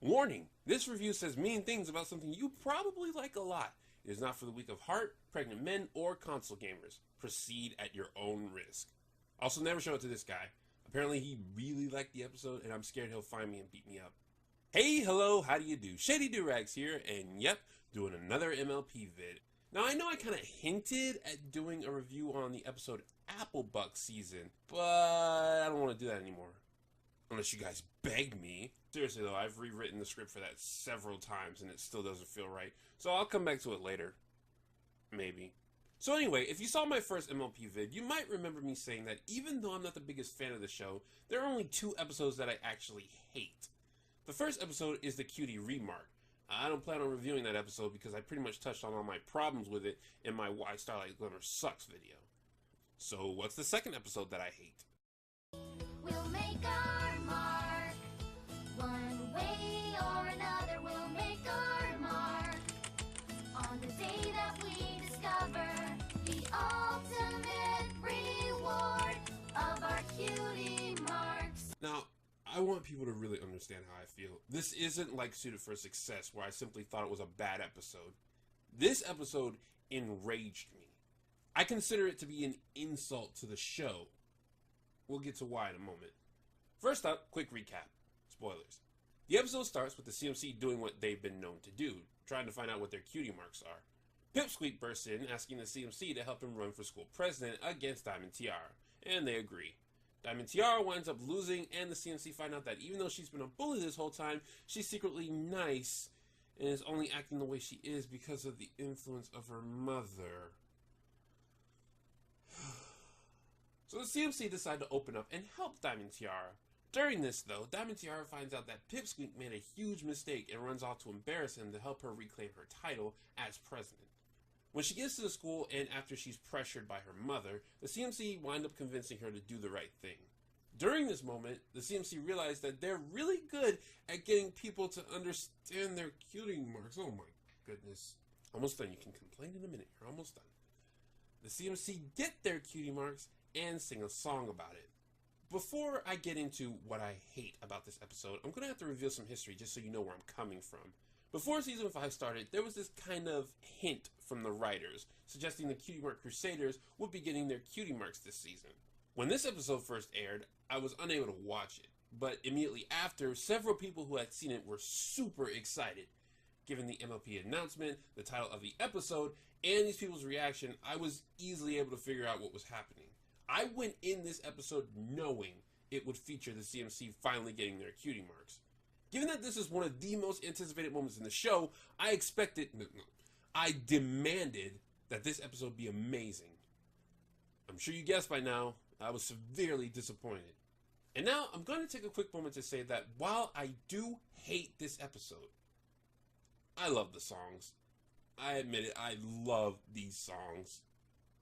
Warning, this review says mean things about something you probably like a lot. It is not for the weak of heart, pregnant men, or console gamers. Proceed at your own risk. Also, never show it to this guy. Apparently he really liked the episode, and I'm scared he'll find me and beat me up. Hey, hello, how do you do? Shady Doorags here, and yep, doing another MLP vid. Now, I know I kind of hinted at doing a review on the episode Applebuck season, but I don't want to do that anymore. Unless you guys beg me. Seriously though, I've rewritten the script for that several times and it still doesn't feel right. So I'll come back to it later. Maybe. So anyway, if you saw my first MLP vid, you might remember me saying that even though I'm not the biggest fan of the show, there are only 2 episodes that I actually hate. The first episode is the cutie remark. I don't plan on reviewing that episode because I pretty much touched on all my problems with it in my Why Starlight Glimmer Sucks video. So what's the second episode that I hate? We'll make our mark. One way or another, we'll make our mark. On the day that we discover the ultimate reward of our cutie marks. Now, I want people to really understand how I feel. This isn't like Suited for Success, where I simply thought it was a bad episode. This episode enraged me. I consider it to be an insult to the show. We'll get to why in a moment. First up, quick recap. Spoilers. The episode starts with the CMC doing what they've been known to do, trying to find out what their cutie marks are. Pipsqueak bursts in, asking the CMC to help him run for school president against Diamond Tiara, and they agree. Diamond Tiara winds up losing, and the CMC find out that even though she's been a bully this whole time, she's secretly nice, and is only acting the way she is because of the influence of her mother. So the CMC decide to open up and help Diamond Tiara. During this, though, Diamond Tiara finds out that Pipsqueak made a huge mistake and runs off to embarrass him to help her reclaim her title as president. When she gets to the school and after she's pressured by her mother, the CMC wind up convincing her to do the right thing. During this moment, the CMC realize that they're really good at getting people to understand their cutie marks. Oh my goodness. Almost done. You can complain in a minute. You're almost done. The CMC get their cutie marks and sing a song about it. Before I get into what I hate about this episode, I'm going to have to reveal some history just so you know where I'm coming from. Before Season 5 started, there was this kind of hint from the writers, suggesting the Cutie Mark Crusaders would be getting their cutie marks this season. When this episode first aired, I was unable to watch it, but immediately after, several people who had seen it were super excited. Given the MLP announcement, the title of the episode, and these people's reaction, I was easily able to figure out what was happening. I went in this episode knowing it would feature the CMC finally getting their cutie marks. Given that this is one of the most anticipated moments in the show, I demanded that this episode be amazing. I'm sure you guessed by now, I was severely disappointed. And now I'm going to take a quick moment to say that while I do hate this episode, I love the songs. I admit it, I love these songs.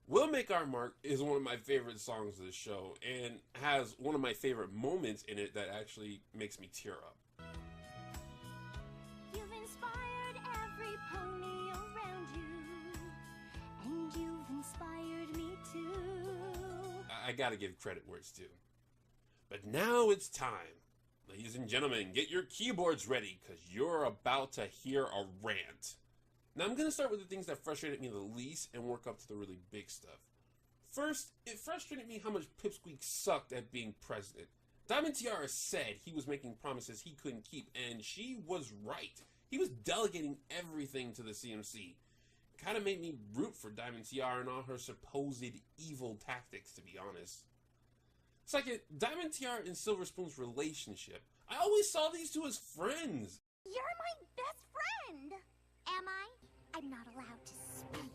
We'll Make Our Mark is one of my favorite songs of the show and has one of my favorite moments in it that actually makes me tear up. You've inspired every pony around you, and you've inspired me too. I gotta give credit where it's due. But now it's time. Ladies and gentlemen, get your keyboards ready because you're about to hear a rant. Now I'm going to start with the things that frustrated me the least and work up to the really big stuff. First, it frustrated me how much Pipsqueak sucked at being president. Diamond Tiara said he was making promises he couldn't keep, and she was right. He was delegating everything to the CMC. Kind of made me root for Diamond Tiara and all her supposed evil tactics, to be honest. Second, Diamond Tiara and Silver Spoon's relationship. I always saw these two as friends. You're my best friend. Am I? I'm not allowed to speak.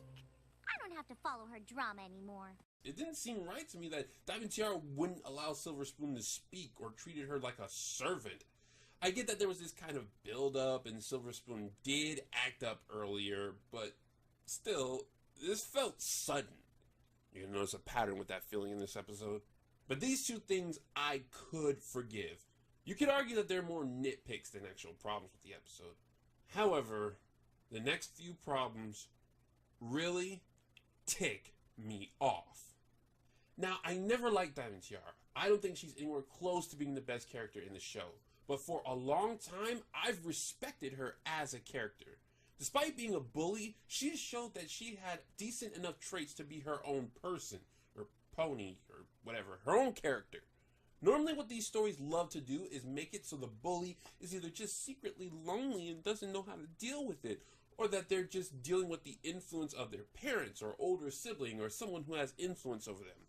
I don't have to follow her drama anymore. It didn't seem right to me that Diamond Tiara wouldn't allow Silver Spoon to speak or treated her like a servant. I get that there was this kind of build-up and Silver Spoon did act up earlier, but still, this felt sudden. You can notice a pattern with that feeling in this episode. But these two things I could forgive. You could argue that they're more nitpicks than actual problems with the episode. However, the next few problems really tick me off. Now, I never liked Diamond Tiara. I don't think she's anywhere close to being the best character in the show. but for a long time, I've respected her as a character. Despite being a bully, she showed that she had decent enough traits to be her own person, or pony, or whatever, her own character. Normally what these stories love to do is make it so the bully is either just secretly lonely and doesn't know how to deal with it, or that they're just dealing with the influence of their parents or older sibling or someone who has influence over them.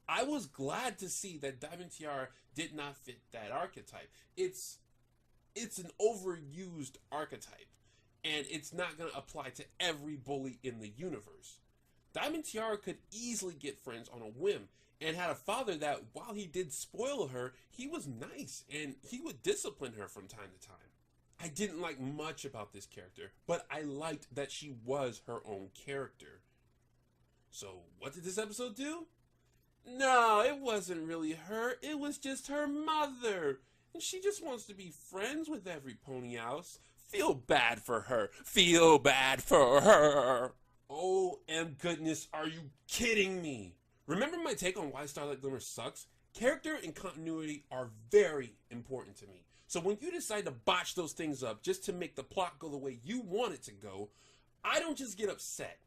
I was glad to see that Diamond Tiara did not fit that archetype. It's an overused archetype, and it's not going to apply to every bully in the universe. Diamond Tiara could easily get friends on a whim, and had a father that, while he did spoil her, he was nice, and he would discipline her from time to time. I didn't like much about this character, but I liked that she was her own character. So, what did this episode do? No, it wasn't really her, it was just her mother. And she just wants to be friends with every pony else. Feel bad for her. Feel bad for her. Oh, goodness, are you kidding me? Remember my take on why Starlight Glimmer sucks? Character and continuity are very important to me. So when you decide to botch those things up just to make the plot go the way you want it to go, I don't just get upset.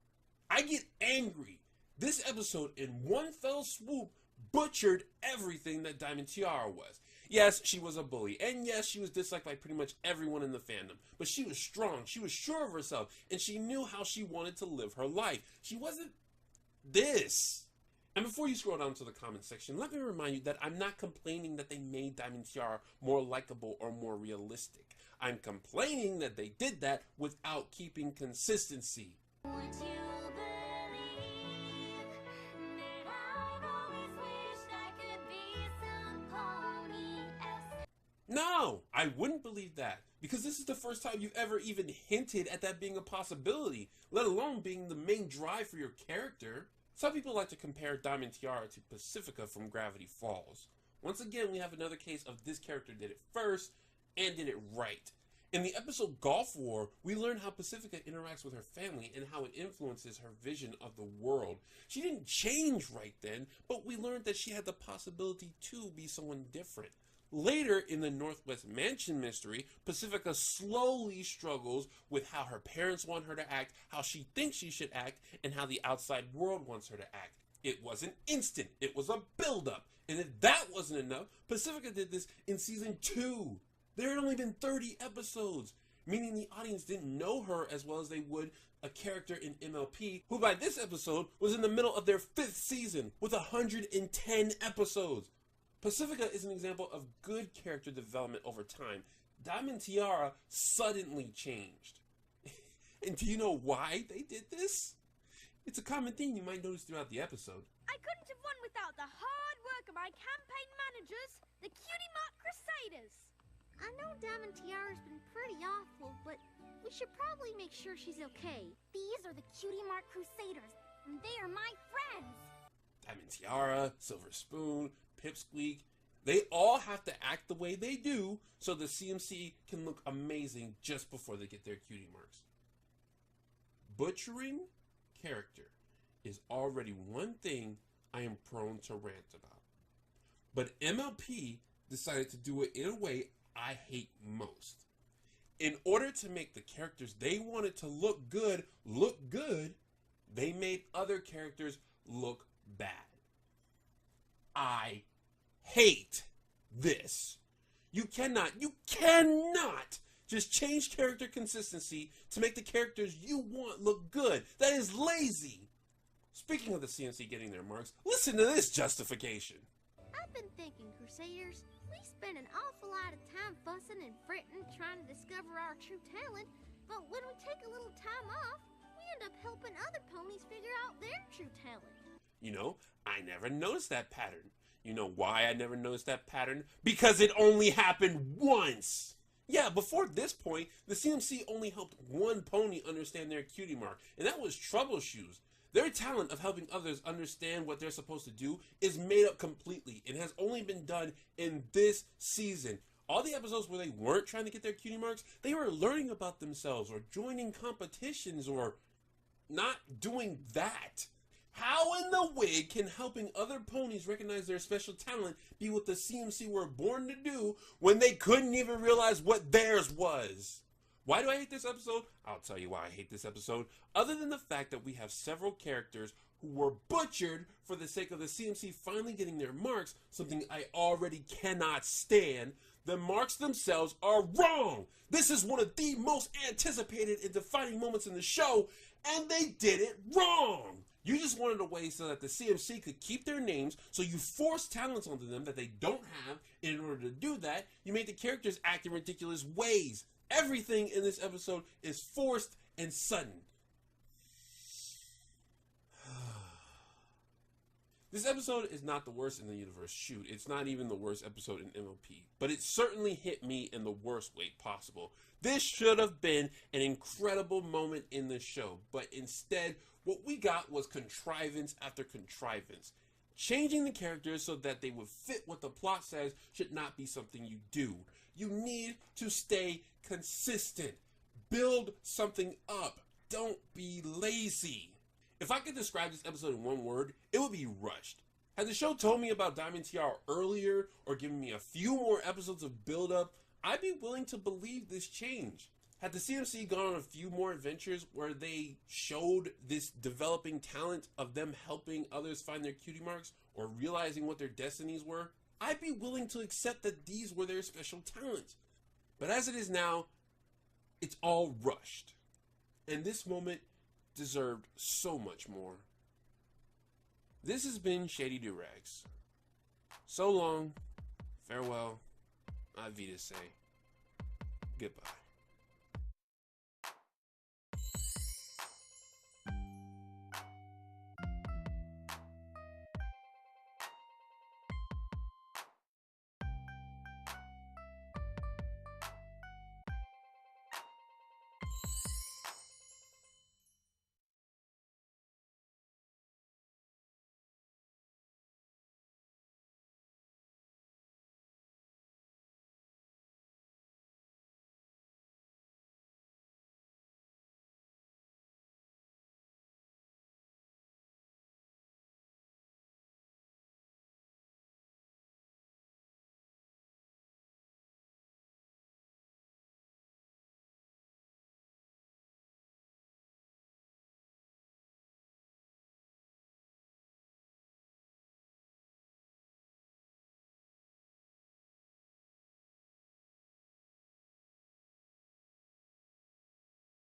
I get angry. This episode, in one fell swoop, butchered everything that Diamond Tiara was. Yes, she was a bully, and yes, she was disliked by pretty much everyone in the fandom, but she was strong, she was sure of herself, and she knew how she wanted to live her life. She wasn't this. And before you scroll down to the comment section, let me remind you that I'm not complaining that they made Diamond Tiara more likable or more realistic. I'm complaining that they did that without keeping consistency. Would you believe that I've always wished I could be some pony-esque? No, I wouldn't believe that, because this is the first time you've ever even hinted at that being a possibility, let alone being the main drive for your character. Some people like to compare Diamond Tiara to Pacifica from Gravity Falls. Once again, we have another case of this character did it first and did it right. In the episode Golf War, we learn how Pacifica interacts with her family and how it influences her vision of the world. She didn't change right then, but we learned that she had the possibility to be someone different. Later in the Northwest Mansion mystery, Pacifica slowly struggles with how her parents want her to act, how she thinks she should act, and how the outside world wants her to act. It wasn't instant, it was a build-up. And if that wasn't enough, Pacifica did this in season 2. There had only been 30 episodes, meaning the audience didn't know her as well as they would a character in MLP, who by this episode was in the middle of their 5th season with 110 episodes. Pacifica is an example of good character development over time. Diamond Tiara suddenly changed. And do you know why they did this? It's a common theme you might notice throughout the episode. I couldn't have won without the hard work of my campaign managers, the Cutie Mark Crusaders. I know Diamond Tiara's been pretty awful, but we should probably make sure she's okay. These are the Cutie Mark Crusaders, and they are my friends. Diamond Tiara, Silver Spoon, Pipsqueak, they all have to act the way they do so the CMC can look amazing just before they get their cutie marks. Butchering character is already one thing I am prone to rant about. But MLP decided to do it in a way I hate most. In order to make the characters they wanted to look good, they made other characters look bad. I hate this. You cannot just change character consistency to make the characters you want look good. That is lazy. Speaking of the CNC getting their marks, listen to this justification. I've been thinking, Crusaders, we spend an awful lot of time fussing and fretting trying to discover our true talent, but when we take a little time off, we end up helping other ponies figure out their true talent. You know, I never noticed that pattern. You know why I never noticed that pattern? Because it only happened once. Yeah, before this point, the CMC only helped one pony understand their cutie mark, and that was Troubleshoes. Their talent of helping others understand what they're supposed to do is made up completely and has only been done in this season. All the episodes where they weren't trying to get their cutie marks, they were learning about themselves or joining competitions or not doing that. How in the wig can helping other ponies recognize their special talent be what the CMC were born to do when they couldn't even realize what theirs was? Why do I hate this episode? I'll tell you why I hate this episode. Other than the fact that we have several characters who were butchered for the sake of the CMC finally getting their marks, something I already cannot stand, the marks themselves are wrong. This is one of the most anticipated and defining moments in the show, and they did it wrong. You just wanted a way so that the CMC could keep their names, so you forced talents onto them that they don't have, and in order to do that, you made the characters act in ridiculous ways. Everything in this episode is forced and sudden. This episode is not the worst in the universe. Shoot, it's not even the worst episode in MLP. But it certainly hit me in the worst way possible. This should have been an incredible moment in the show. But instead, what we got was contrivance after contrivance. Changing the characters so that they would fit what the plot says should not be something you do. You need to stay consistent. Build something up. Don't be lazy. If I could describe this episode in one word, it would be rushed. Had the show told me about Diamond Tiara earlier or given me a few more episodes of build-up, I'd be willing to believe this change. Had the CMC gone on a few more adventures where they showed this developing talent of them helping others find their cutie marks or realizing what their destinies were, I'd be willing to accept that these were their special talents. But as it is now, it's all rushed. And this moment deserved so much more. This has been Shady Doorags. So long, farewell, Avita say, goodbye.